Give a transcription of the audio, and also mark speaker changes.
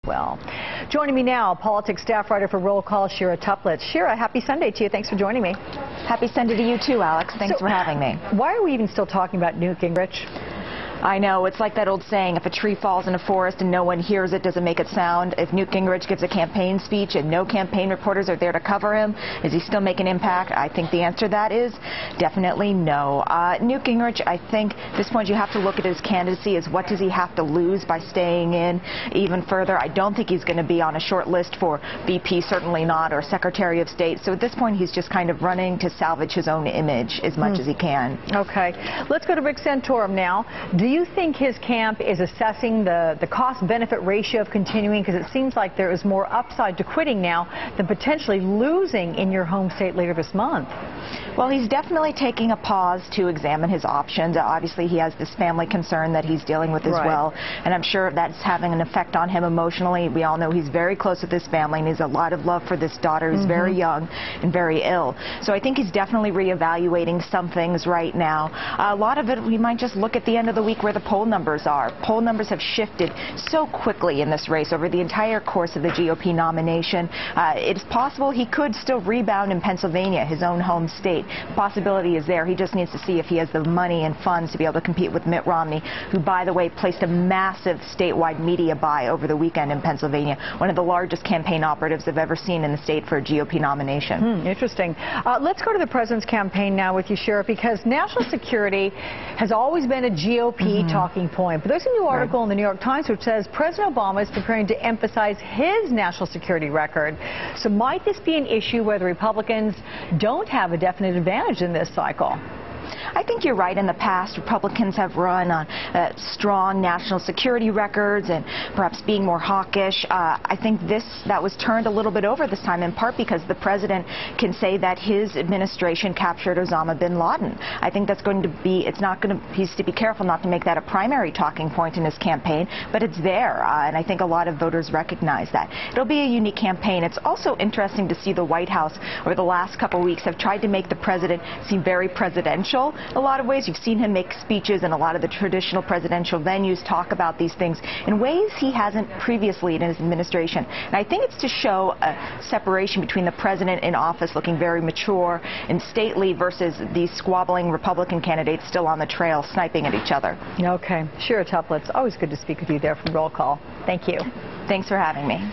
Speaker 1: Well, joining me now, politics staff writer for Roll Call, Shira Toeplitz. Shira, happy Sunday to you. Thanks for joining me.
Speaker 2: Happy Sunday to you too, Alex. Thanks for having me.
Speaker 1: Why are we even still talking about Newt Gingrich?
Speaker 2: I know, it's like that old saying, if a tree falls in a forest and no one hears it, does it make it sound? If Newt Gingrich gives a campaign speech and no campaign reporters are there to cover him, is he still making an impact? I think the answer to that is definitely no. Newt Gingrich, I think at this point you have to look at his candidacy as what does he have to lose by staying in even further. I don't think he's going to be on a short list for VP, certainly not, or Secretary of State. So at this point he's just kind of running to salvage his own image as much as he can.
Speaker 1: Okay. Let's go to Rick Santorum now. Do you think his camp is assessing the cost-benefit ratio of continuing? Because it seems like there is more upside to quitting now than potentially losing in your home state later this month.
Speaker 2: Well, he's definitely taking a pause to examine his options. Obviously, he has this family concern that he's dealing with as well, and I'm sure that's having an effect on him emotionally. We all know he's very close with his family and he has a lot of love for this daughter who's very young and very ill. So I think he's definitely reevaluating some things right now. A lot of it, we might just look at the end of the week where the poll numbers are. Poll numbers have shifted so quickly in this race over the entire course of the GOP nomination. It's possible he could still rebound in Pennsylvania, his own home state. Possibility is there. He just needs to see if he has the money and funds to be able to compete with Mitt Romney, who, by the way, placed a massive statewide media buy over the weekend in Pennsylvania, one of the largest campaign operatives I've ever seen in the state for a GOP nomination.
Speaker 1: Interesting. Let's go to the president's campaign now with you, Shira, because national security has always been a GOP talking point. But there's a new article in the New York Times which says President Obama is preparing to emphasize his national security record. So might this be an issue where the Republicans don't have a definite advantage in this cycle?
Speaker 2: I think you're right. In the past, Republicans have run on strong national security records and perhaps being more hawkish. I think that was turned a little bit over this time, in part because the president can say that his administration captured Osama bin Laden. I think that's going to be, he needs to be careful not to make that a primary talking point in his campaign, but it's there, and I think a lot of voters recognize that. It'll be a unique campaign. It's also interesting to see the White House over the last couple of weeks have tried to make the president seem very presidential. A lot of ways. You've seen him make speeches in a lot of the traditional presidential venues, talk about these things in ways he hasn't previously in his administration. And I think it's to show a separation between the president in office looking very mature and stately versus these squabbling Republican candidates still on the trail sniping at each other.
Speaker 1: Okay. Shira Toeplitz, always good to speak with you there from Roll Call. Thank you.
Speaker 2: Thanks for having me.